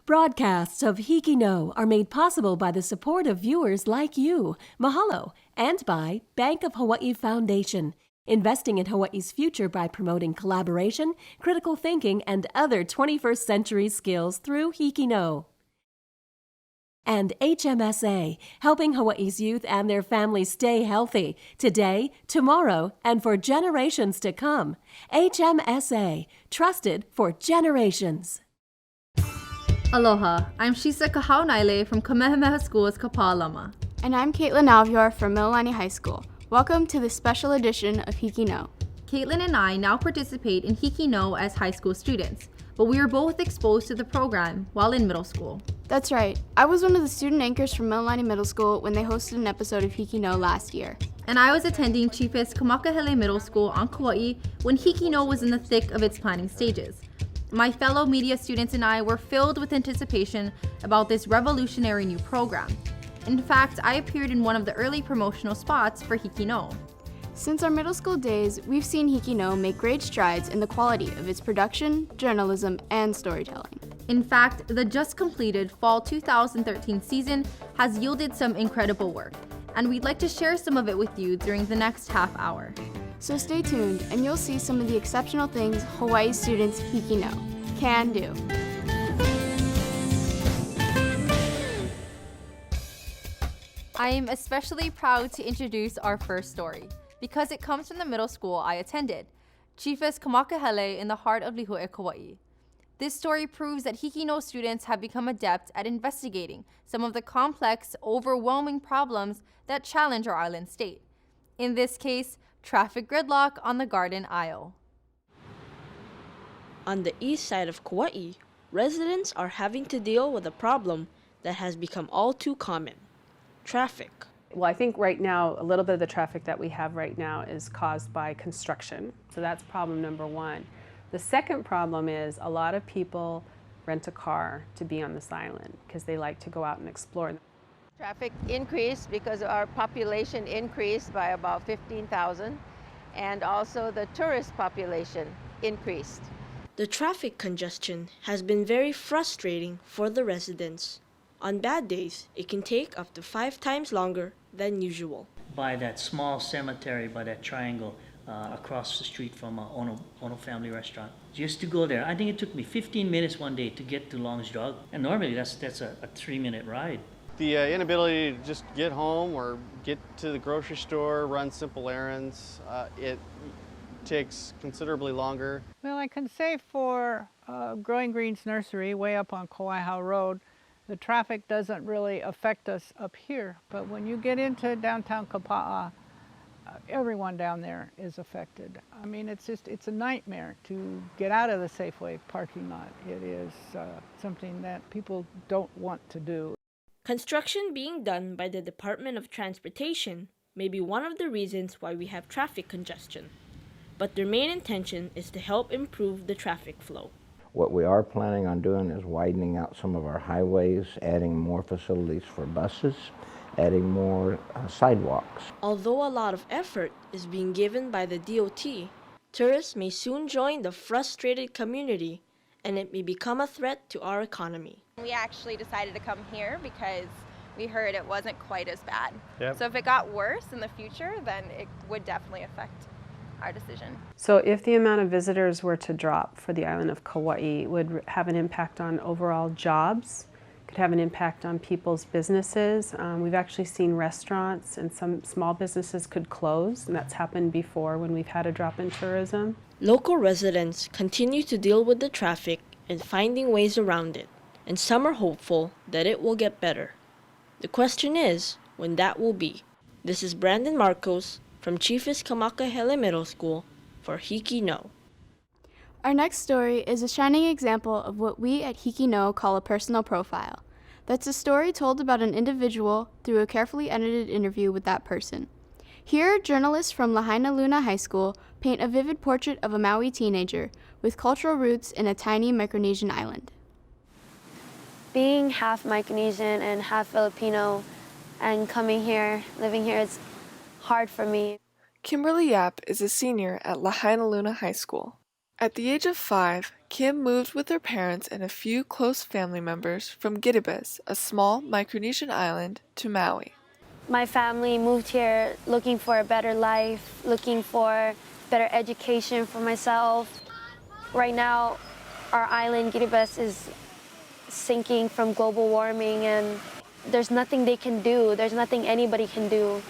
Broadcasts of HIKI NŌ are made possible by the support of viewers like you. Mahalo. And by Bank of Hawaii Foundation, investing in Hawaii's future by promoting collaboration, critical thinking, and other 21st century skills through HIKI NŌ. And HMSA, helping Hawaii's youth and their families stay healthy today, tomorrow, and for generations to come. HMSA, trusted for generations. Aloha, I'm Shisa Kahaunaele from Kamehameha Schools Kapalama. And I'm Caitlin Alvior from Mililani High School. Welcome to this special edition of HIKI NŌ. Caitlin and I now participate in HIKI NŌ as high school students, but we were both exposed to the program while in middle school. That's right. I was one of the student anchors from Mililani Middle School when they hosted an episode of HIKI NŌ last year. And I was attending Chiefess Kamakahelei Middle School on Kauai when HIKI NŌ was in the thick of its planning stages. My fellow media students and I were filled with anticipation about this revolutionary new program. In fact, I appeared in one of the early promotional spots for HIKI NŌ. Since our middle school days, we've seen HIKI NŌ make great strides in the quality of its production, journalism, and storytelling. In fact, the just completed fall 2013 season has yielded some incredible work, and we'd like to share some of it with you during the next half hour. So stay tuned, and you'll see some of the exceptional things Hawaii students HIKI NŌ can do. I am especially proud to introduce our first story, because it comes from the middle school I attended, Chiefess Kamakahelei in the heart of Lihue, Kauai. This story proves that HIKI NŌ students have become adept at investigating some of the complex, overwhelming problems that challenge our island state. In this case, traffic gridlock on the Garden Aisle. On the east side of Kauai, residents are having to deal with a problem that has become all too common: traffic. Well, I think right now, a little bit of the traffic that we have right now is caused by construction. So that's problem number one. The second problem is a lot of people rent a car to be on this island because they like to go out and explore. Traffic increased because our population increased by about 15,000, and also the tourist population increased. The traffic congestion has been very frustrating for the residents. On bad days, it can take up to 5 times longer than usual. By that small cemetery, by that triangle across the street from Ono Family Restaurant. Just to go there, I think it took me 15 minutes one day to get to Long's Jog. And normally that's a 3-minute ride. The inability to just get home or get to the grocery store, run simple errands, it takes considerably longer. Well, I can say for Growing Greens Nursery, way up on Kauai Road, the traffic doesn't really affect us up here. But when you get into downtown Kapa'a, everyone down there is affected. I mean, it's a nightmare to get out of the Safeway parking lot. It is something that people don't want to do. Construction being done by the Department of Transportation may be one of the reasons why we have traffic congestion, but their main intention is to help improve the traffic flow. What we are planning on doing is widening out some of our highways, adding more facilities for buses, adding more sidewalks. Although a lot of effort is being given by the DOT, tourists may soon join the frustrated community, and it may become a threat to our economy. We actually decided to come here because we heard it wasn't quite as bad. Yep. So if it got worse in the future, then it would definitely affect our decision. So if the amount of visitors were to drop for the island of Kauai, it would have an impact on overall jobs, could have an impact on people's businesses. We've actually seen restaurants and some small businesses could close, and that's happened before when we've had a drop in tourism. Local residents continue to deal with the traffic and finding ways around it, and some are hopeful that it will get better. The question is when that will be. This is Brandon Marcos from Chiefess Kamakahelei Middle School for HIKI NŌ. Our next story is a shining example of what we at HIKI NŌ call a personal profile. That's a story told about an individual through a carefully edited interview with that person. Here, journalists from Lahainaluna High School paint a vivid portrait of a Maui teenager with cultural roots in a tiny Micronesian island. Being half Micronesian and half Filipino and coming here, living here, it's hard for me. Kimberly Yap is a senior at Lahainaluna High School. At the age of 5, Kim moved with her parents and a few close family members from Kiribati, a small Micronesian island, to Maui. My family moved here looking for a better life, looking for better education for myself. Right now, our island, Kiribati, is sinking from global warming, and there's nothing they can do. There's nothing anybody can do.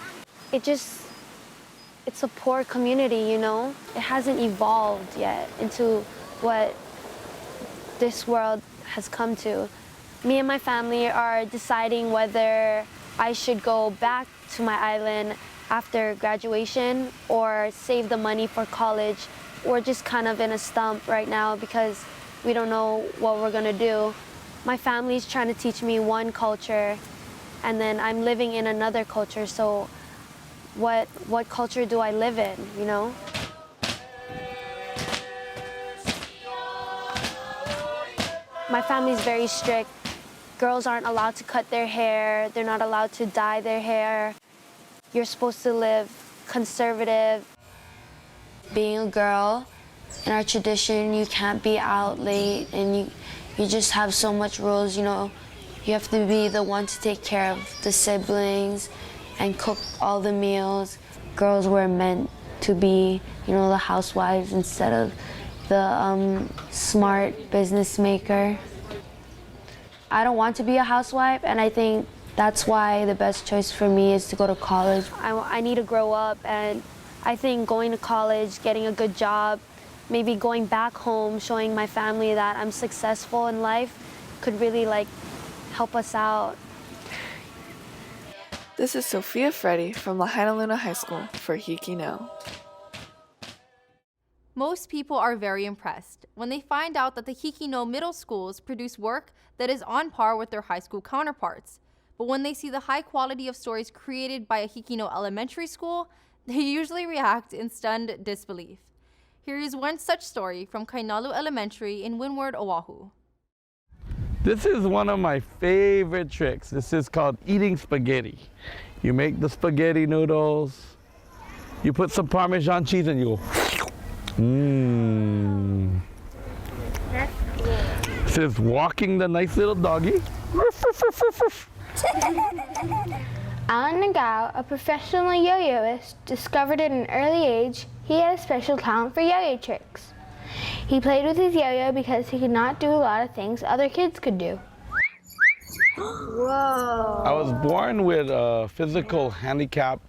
It's a poor community, you know? It hasn't evolved yet into what this world has come to. Me and my family are deciding whether I should go back to my island after graduation or save the money for college. We're just kind of in a stump right now because we don't know what we're gonna do. My family's trying to teach me one culture, and then I'm living in another culture, so what culture do I live in, you know? My family's very strict. Girls aren't allowed to cut their hair. They're not allowed to dye their hair. You're supposed to live conservative. Being a girl, in our tradition, you can't be out late, and you just have so much rules, you know. You have to be the one to take care of the siblings and cook all the meals. Girls were meant to be, you know, the housewives instead of the smart business maker. I don't want to be a housewife, and I think that's why the best choice for me is to go to college. I need to grow up, and I think going to college, getting a good job, maybe going back home, showing my family that I'm successful in life could really help us out. This is Sophia Freddy from Lahainaluna High School for HIKI NŌ. Most people are very impressed when they find out that the HIKI NŌ middle schools produce work that is on par with their high school counterparts. But when they see the high quality of stories created by a HIKI NŌ elementary school, they usually react in stunned disbelief. Here is one such story from Kainalu Elementary in Windward, Oahu. This is one of my favorite tricks. This is called eating spaghetti. You make the spaghetti noodles, you put some Parmesan cheese, and you go, mmm. That's cool. This is walking the nice little doggy. Alan Nagao, a professional yo-yoist, discovered at an early age he had a special talent for yo-yo tricks. He played with his yo-yo because he could not do a lot of things other kids could do. Whoa. I was born with a physical handicap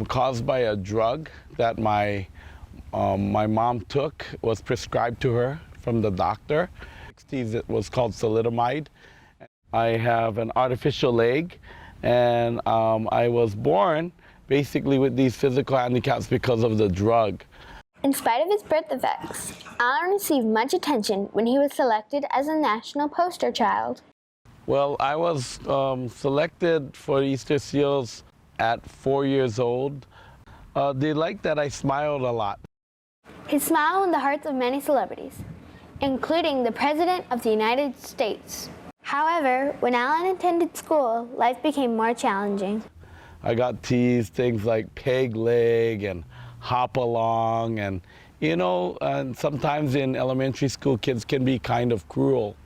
caused by a drug that my mom took, was prescribed to her from the doctor. It was called thalidomide. I have an artificial leg, and I was born basically with these physical handicaps because of the drug. In spite of his birth defects, Alan received much attention when he was selected as a national poster child. Well, I was selected for Easter Seals at 4 years old. They liked that I smiled a lot. His smile won the hearts of many celebrities, including the President of the United States. However, when Alan attended school, life became more challenging. I got teased things like peg leg and hop along, and you know, and sometimes in elementary school kids can be kind of cruel,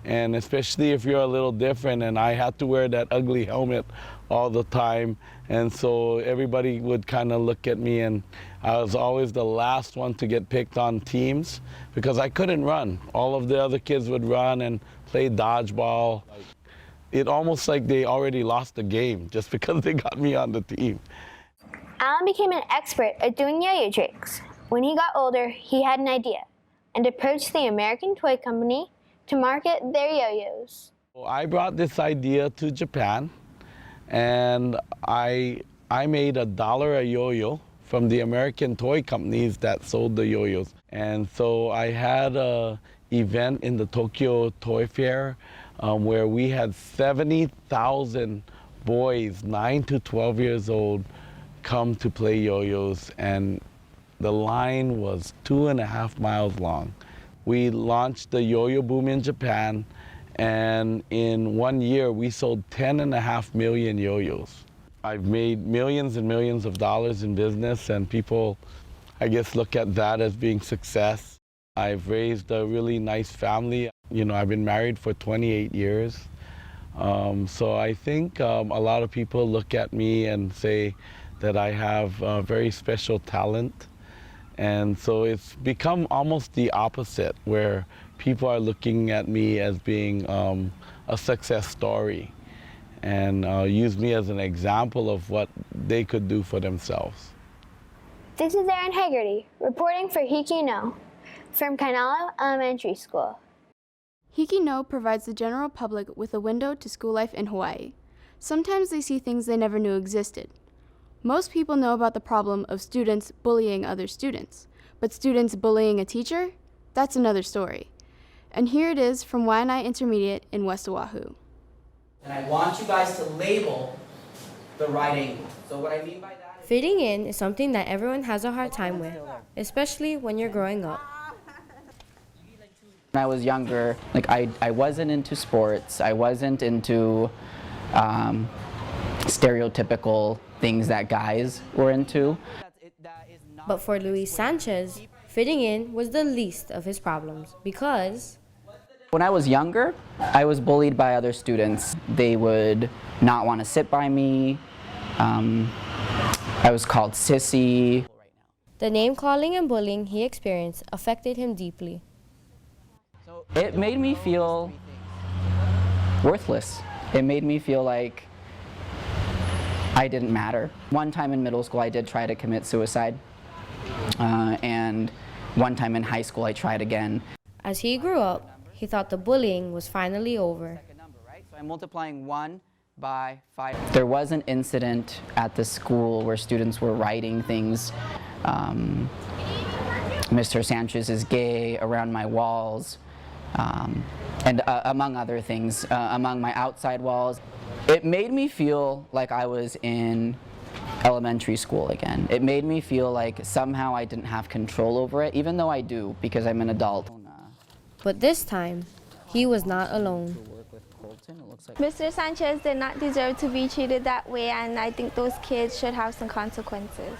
and especially if you're a little different, and I had to wear that ugly helmet all the time, and so everybody would kind of look at me, and I was always the last one to get picked on teams because I couldn't run. All of the other kids would run and play dodgeball. It almost like they already lost the game just because they got me on the team. Alan became an expert at doing yo-yo tricks. When he got older, he had an idea and approached the American toy company to market their yo-yos. I brought this idea to Japan, and I made $1 a yo-yo from the American toy companies that sold the yo-yos. And so I had an event in the Tokyo Toy Fair where we had 70,000 boys, 9 to 12 years old, come to play yo-yos, and the line was 2.5 miles long. We launched the yo-yo boom in Japan, and in 1 year we sold 10.5 million yo-yos. I've made millions and millions of dollars in business, and people, I guess, look at that as being success. I've raised a really nice family. You know, I've been married for 28 years. So I think a lot of people look at me and say that I have a very special talent. And so it's become almost the opposite, where people are looking at me as being a success story and use me as an example of what they could do for themselves. This is Erin Haggerty, reporting for HIKI NŌ from Kainalu Elementary School. HIKI NŌ provides the general public with a window to school life in Hawaii. Sometimes they see things they never knew existed. Most people know about the problem of students bullying other students, but students bullying a teacher? That's another story. And here it is from Waianae Intermediate in West Oahu. And I want you guys to label the right angle. So what I mean by that is... Fitting in is something that everyone has a hard time with, especially when you're growing up. When I was younger, I wasn't into sports. I wasn't into stereotypical things that guys were into. But for Luis Sanchez, fitting in was the least of his problems because... When I was younger, I was bullied by other students. They would not want to sit by me. I was called sissy. The name calling and bullying he experienced affected him deeply. It made me feel worthless. It made me feel like I didn't matter. One time in middle school, I did try to commit suicide. And one time in high school, I tried again. As he grew up, he thought the bullying was finally over. So I'm multiplying 1 by 5. There was an incident at the school where students were writing things. Mr. Sanchez is gay around my walls. And among other things, among my outside walls. It made me feel like I was in elementary school again. It made me feel like somehow I didn't have control over it, even though I do, because I'm an adult. But this time, he was not alone. Mr. Sanchez did not deserve to be treated that way, and I think those kids should have some consequences.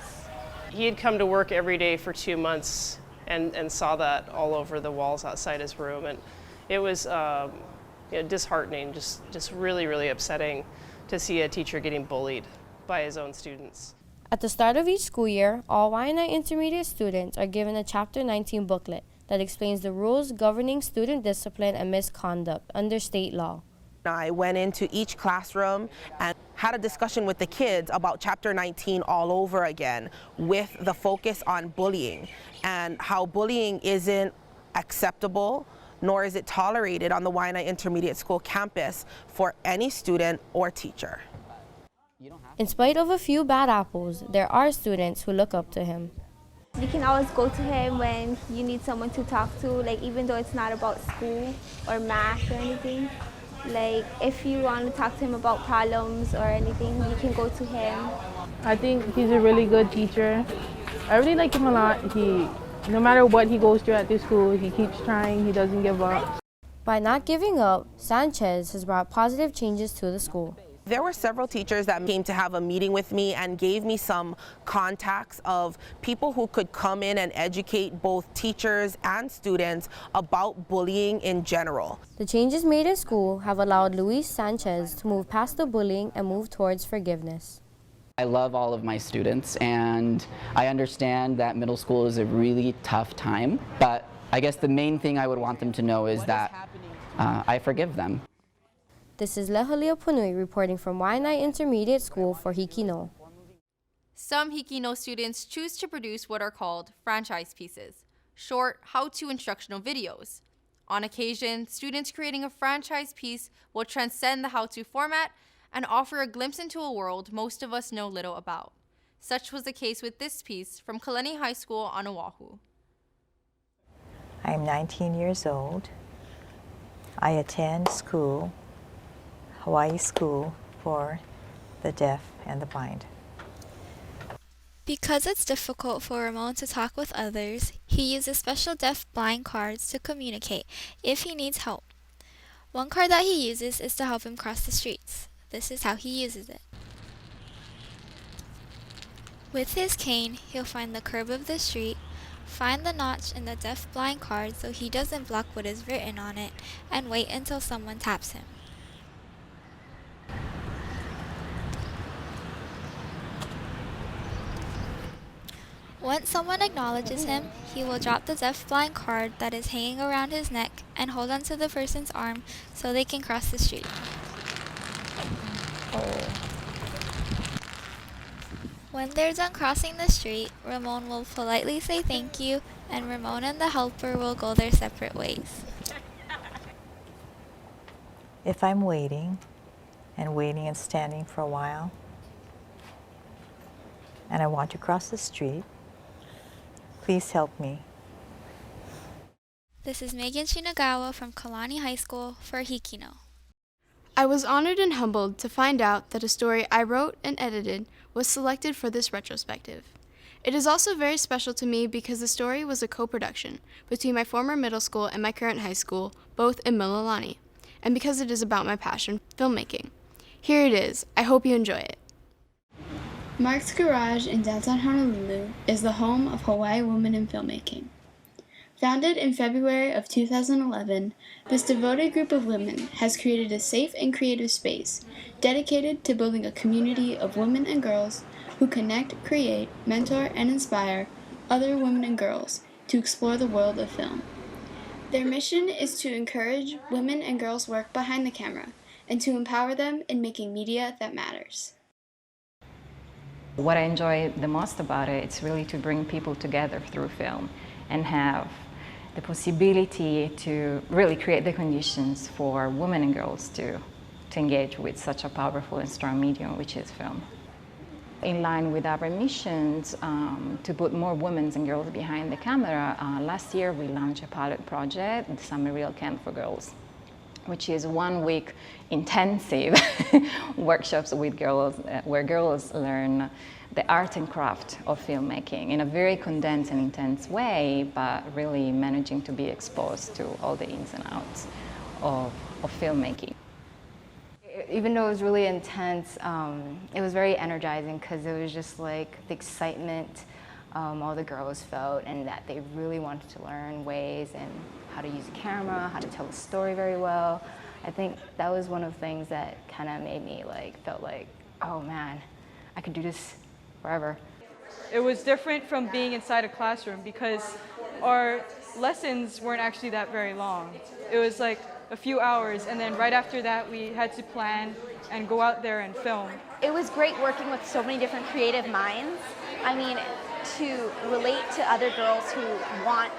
He had come to work every day for 2 months and saw that all over the walls outside his room, and it was disheartening, just really, really upsetting to see a teacher getting bullied by his own students. At the start of each school year, all Waianae Intermediate students are given a Chapter 19 booklet that explains the rules governing student discipline and misconduct under state law. I went into each classroom and had a discussion with the kids about Chapter 19 all over again, with the focus on bullying and how bullying isn't acceptable, nor is it tolerated on the Waianae Intermediate School campus for any student or teacher. In spite of a few bad apples, there are students who look up to him. You can always go to him when you need someone to talk to, like even though it's not about school or math or anything. Like if you want to talk to him about problems or anything, you can go to him. I think he's a really good teacher. I really like him a lot. No matter what he goes through at this school, he keeps trying, he doesn't give up. By not giving up, Sanchez has brought positive changes to the school. There were several teachers that came to have a meeting with me and gave me some contacts of people who could come in and educate both teachers and students about bullying in general. The changes made in school have allowed Luis Sanchez to move past the bullying and move towards forgiveness. I love all of my students, and I understand that middle school is a really tough time, but I guess the main thing I would want them to know is that I forgive them. This is Leholia Punui reporting from Waianae Intermediate School for HIKI NŌ. Some HIKI NŌ students choose to produce what are called franchise pieces, short how-to instructional videos. On occasion, students creating a franchise piece will transcend the how-to format and offer a glimpse into a world most of us know little about. Such was the case with this piece from Kalani High School on Oahu. I am 19 years old. I attend school, Hawaii School for the Deaf and the Blind. Because it's difficult for Ramon to talk with others, he uses special deaf-blind cards to communicate if he needs help. One card that he uses is to help him cross the streets. This is how he uses it. With his cane, he'll find the curb of the street, Find the notch in the deaf-blind card so he doesn't block what is written on it, and wait until someone taps him. Once someone acknowledges him, he will drop the deaf-blind card that is hanging around his neck and hold onto the person's arm so they can cross the street. When they're done crossing the street, Ramon will politely say thank you, and Ramon and the helper will go their separate ways. If I'm waiting and standing for a while, and I want to cross the street, please help me. This is Megan Shinagawa from Kalani High School for HIKI NŌ. I was honored and humbled to find out that a story I wrote and edited was selected for this retrospective. It is also very special to me because the story was a co-production between my former middle school and my current high school, both in Mililani, and because it is about my passion, filmmaking. Here it is. I hope you enjoy it. Mark's Garage in downtown Honolulu is the home of Hawaii Women in Filmmaking. Founded in February of 2011, this devoted group of women has created a safe and creative space dedicated to building a community of women and girls who connect, create, mentor, and inspire other women and girls to explore the world of film. Their mission is to encourage women and girls' work behind the camera and to empower them in making media that matters. What I enjoy the most about it is really to bring people together through film and have the possibility to really create the conditions for women and girls to engage with such a powerful and strong medium, which is film. In line with our missions to put more women and girls behind the camera, last year we launched a pilot project, the Summer Real Camp for Girls, which is 1 week intensive workshops with girls, where girls learn the art and craft of filmmaking in a very condensed and intense way, but really managing to be exposed to all the ins and outs of filmmaking. Even though it was really intense, it was very energizing because it was just like the excitement all the girls felt, and that they really wanted to learn ways and how to use a camera, how to tell a story very well. I think that was one of the things that kind of made me felt like, oh man, I could do this forever. It was different from being inside a classroom because our lessons weren't actually that very long. It was like a few hours, and then right after that we had to plan and go out there and film. It was great working with so many different creative minds. I mean, to relate to other girls who want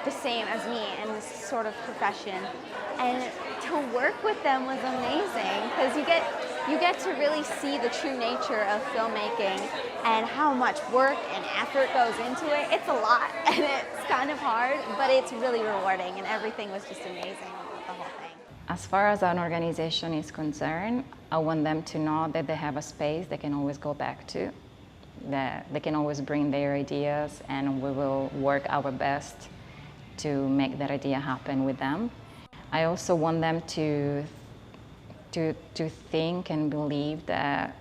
the same as me in this sort of profession, and to work with them was amazing because you get to really see the true nature of filmmaking and how much work and effort goes into it. It's a lot and it's kind of hard, but it's really rewarding, and everything was just amazing, the whole thing. As far as an organization is concerned, I want them to know that they have a space they can always go back to, that they can always bring their ideas, and we will work our best to make that idea happen with them. I also want them to think and believe that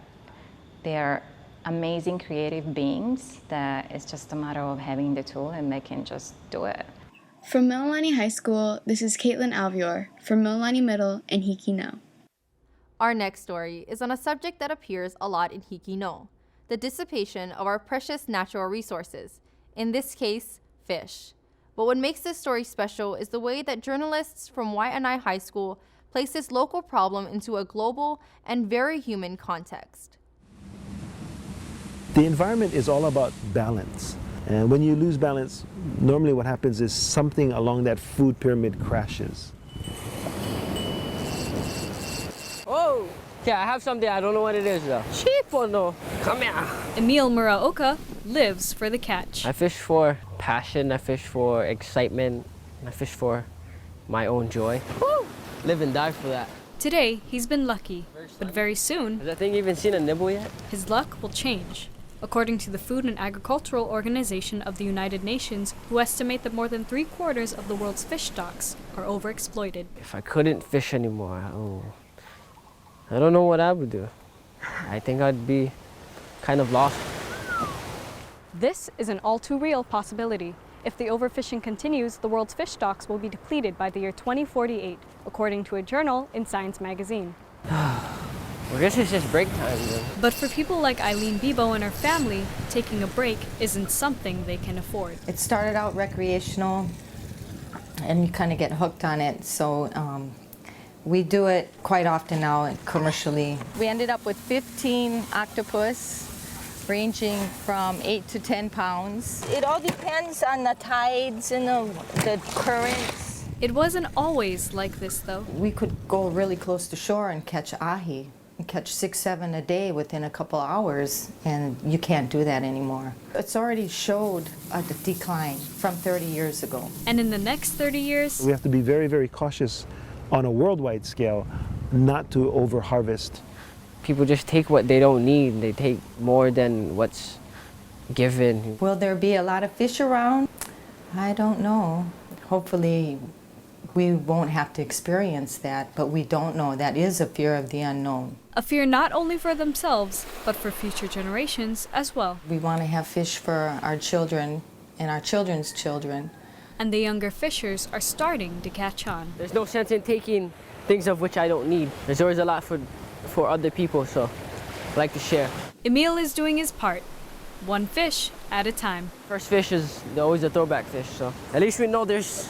they are amazing creative beings, that it's just a matter of having the tool and they can just do it. From Mililani High School, this is Caitlin Alvior from Mililani Middle and HIKI NŌ. Our next story is on a subject that appears a lot in HIKI NŌ, the dissipation of our precious natural resources, in this case, fish. But what makes this story special is the way that journalists from Waianae High School place this local problem into a global and very human context. The environment is all about balance. And when you lose balance, normally what happens is something along that food pyramid crashes. Oh! Yeah, I have something, I don't know what it is though. Cheap or no? Come here. Emil Muraoka lives for the catch. I fish for passion, I fish for excitement, I fish for my own joy. Woo! Live and die for that. Today, he's been lucky, but very soon, Has that thing even seen a nibble yet? his luck will change. According to the Food and Agricultural Organization of the United Nations, who estimate that more than 3/4 of the world's fish stocks are overexploited. If I couldn't fish anymore, I don't know what I would do. I think I'd be kind of lost. This is an all too real possibility. If the overfishing continues, the world's fish stocks will be depleted by the year 2048, according to a journal in Science magazine. Well, this is just break time then. But for people like Eileen Bebo and her family, taking a break isn't something they can afford. It started out recreational, and you kind of get hooked on it, so we do it quite often now commercially. We ended up with 15 octopus, ranging from 8 to 10 pounds. It all depends on the tides and the currents. It wasn't always like this, though. We could go really close to shore and catch ahi, and catch 6, 7 a day within a couple hours, and you can't do that anymore. It's already showed a decline from 30 years ago. And in the next 30 years, We have to be very, very cautious on a worldwide scale not to over-harvest. People just take what they don't need. They take more than what's given. Will there be a lot of fish around? I don't know. Hopefully we won't have to experience that, but we don't know. That is a fear of the unknown. a fear not only for themselves, but for future generations as well. We want to have fish for our children and our children's children. And the younger fishers are starting to catch on. There's no sense in taking things of which I don't need. There's always a lot for other people, so I like to share. Emil is doing his part, one fish at a time. First fish is always a throwback fish, so at least we know there's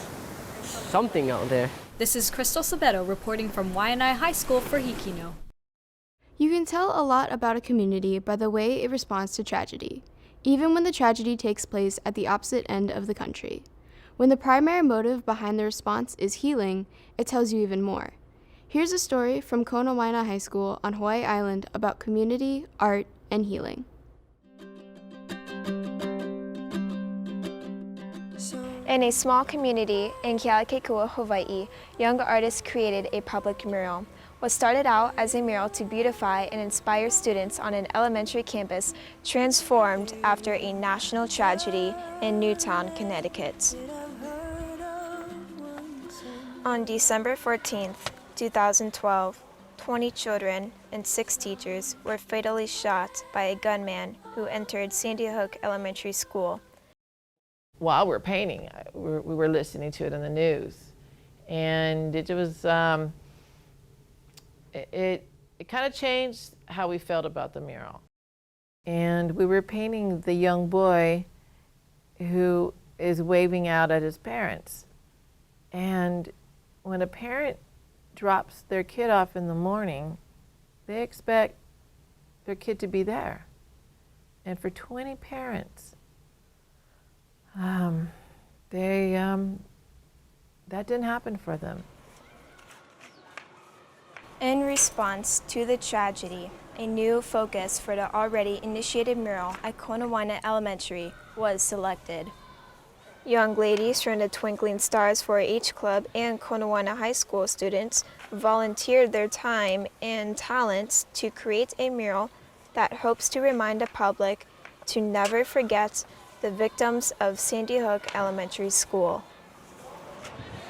something out there. This is Crystal Sabeto reporting from Waianae High School for HIKI NŌ. You can tell a lot about a community by the way it responds to tragedy, even when the tragedy takes place at the opposite end of the country. When the primary motive behind the response is healing, it tells you even more. Here's a story from Konawaena High School on Hawaii Island about community, art, and healing. In a small community in Kealakekua, Hawaii, young artists created a public mural. What started out as a mural to beautify and inspire students on an elementary campus transformed after a national tragedy in Newtown, Connecticut. On December 14th, 2012, 20 children and 6 teachers were fatally shot by a gunman who entered Sandy Hook Elementary School. While we're painting, we were listening to it on the news, and it was it kind of changed how we felt about the mural. And we were painting the young boy who is waving out at his parents. And when a parent drops their kid off in the morning, they expect their kid to be there. And for 20 parents, that didn't happen for them. In response to the tragedy, a new focus for the already initiated mural at Konawaena Elementary was selected. Young ladies from the Twinkling Stars 4-H Club and Konawaena High School students volunteered their time and talents to create a mural that hopes to remind the public to never forget the victims of Sandy Hook Elementary School.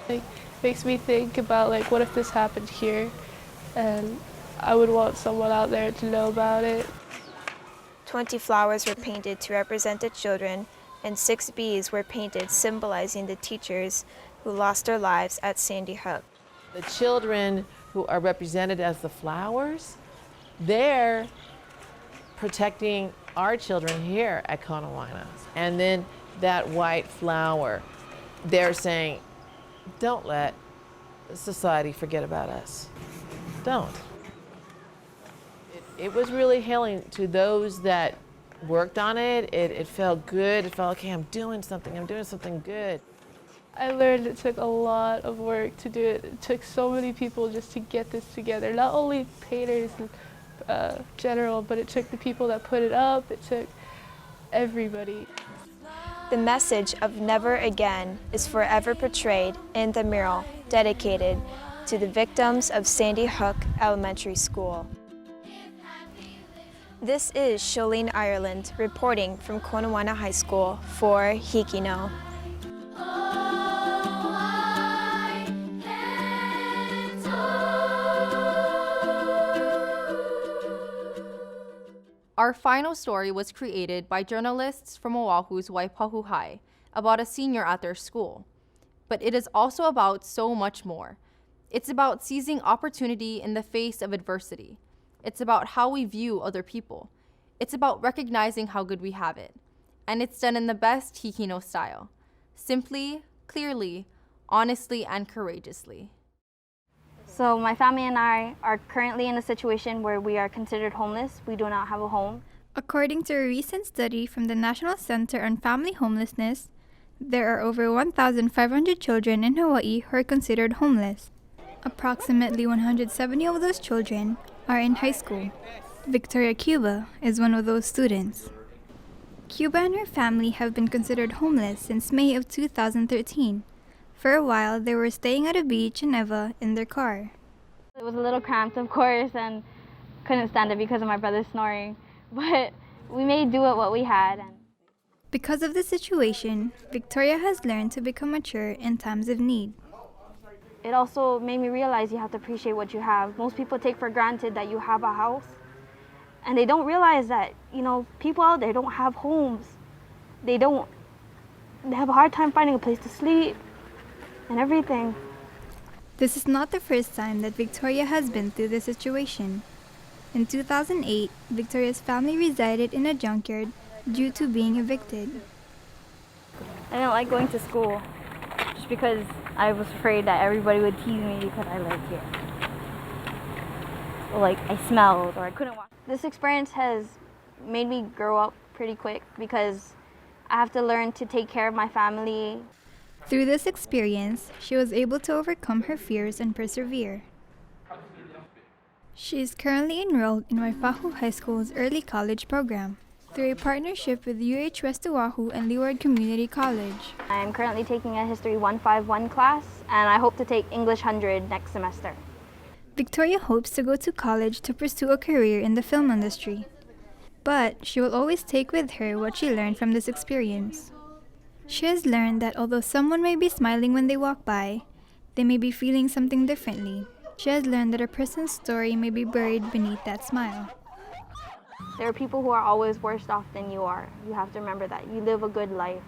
It makes me think about what if this happened here, and I would want someone out there to know about it. 20 flowers were painted to represent the children, and 6 bees were painted symbolizing the teachers who lost their lives at Sandy Hook. The children who are represented as the flowers, they're protecting our children here at Konawaena. And then that white flower, they're saying, don't let society forget about us. Don't. It was really healing to those that worked on it. It felt good. It felt, okay, I'm doing something good. I learned it took a lot of work to do it. It took so many people just to get this together. Not only painters and general, but it took the people that put it up. It took everybody. The message of never again is forever portrayed in the mural dedicated to the victims of Sandy Hook Elementary School. This is Sholene Ireland reporting from Konawaena High School for HIKI NŌ. Our final story was created by journalists from Oahu's Waipahu High about a senior at their school. But it is also about so much more. It's about seizing opportunity in the face of adversity. It's about how we view other people. It's about recognizing how good we have it. And it's done in the best HIKI NŌ style. Simply, clearly, honestly, and courageously. So my family and I are currently in a situation where we are considered homeless. We do not have a home. According to a recent study from the National Center on Family Homelessness, there are over 1,500 children in Hawaii who are considered homeless. Approximately 170 of those children are in high school. Victoria Cuba is one of those students. Cuba and her family have been considered homeless since May of 2013. For a while, they were staying at a beach in Eva in their car. It was a little cramped, of course, and couldn't stand it because of my brother snoring. But we made do with what we had. Because of the situation, Victoria has learned to become mature in times of need. It also made me realize you have to appreciate what you have. Most people take for granted that you have a house, and they don't realize that, people out there don't have homes. They have a hard time finding a place to sleep and everything. This is not the first time that Victoria has been through this situation. In 2008, Victoria's family resided in a junkyard due to being evicted. I didn't like going to school just because I was afraid that everybody would tease me because I lived here. Or I smelled, or I couldn't walk. This experience has made me grow up pretty quick because I have to learn to take care of my family. Through this experience, she was able to overcome her fears and persevere. She is currently enrolled in Waipahu High School's early college program through a partnership with UH West Oahu and Leeward Community College. I am currently taking a History 151 class, and I hope to take English 100 next semester. Victoria hopes to go to college to pursue a career in the film industry, but she will always take with her what she learned from this experience. She has learned that although someone may be smiling when they walk by, they may be feeling something differently. She has learned that a person's story may be buried beneath that smile. There are people who are always worse off than you are. You have to remember that. You live a good life.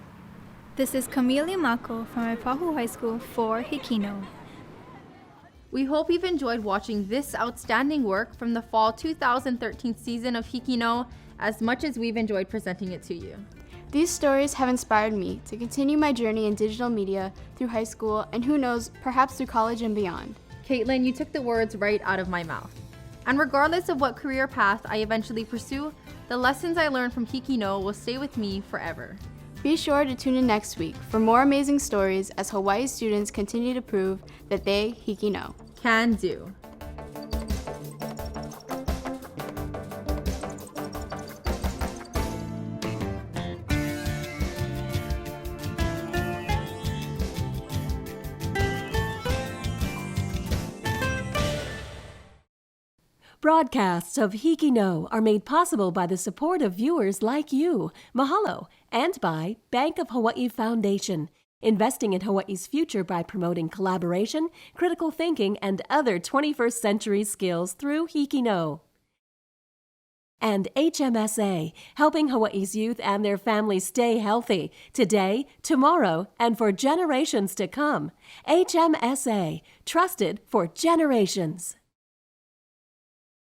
This is Camille Mako from Waipahu High School for HIKI NŌ. We hope you've enjoyed watching this outstanding work from the fall 2013 season of HIKI NŌ as much as we've enjoyed presenting it to you. These stories have inspired me to continue my journey in digital media through high school and who knows, perhaps through college and beyond. Caitlin, you took the words right out of my mouth. And regardless of what career path I eventually pursue, the lessons I learned from HIKI NŌ will stay with me forever. Be sure to tune in next week for more amazing stories as Hawaii students continue to prove that they HIKI NŌ. Can do. Broadcasts of HIKI NŌ are made possible by the support of viewers like you. Mahalo. And by Bank of Hawaii Foundation, investing in Hawaii's future by promoting collaboration, critical thinking, and other 21st century skills through HIKI NŌ. And HMSA, helping Hawaii's youth and their families stay healthy today, tomorrow, and for generations to come. HMSA, trusted for generations.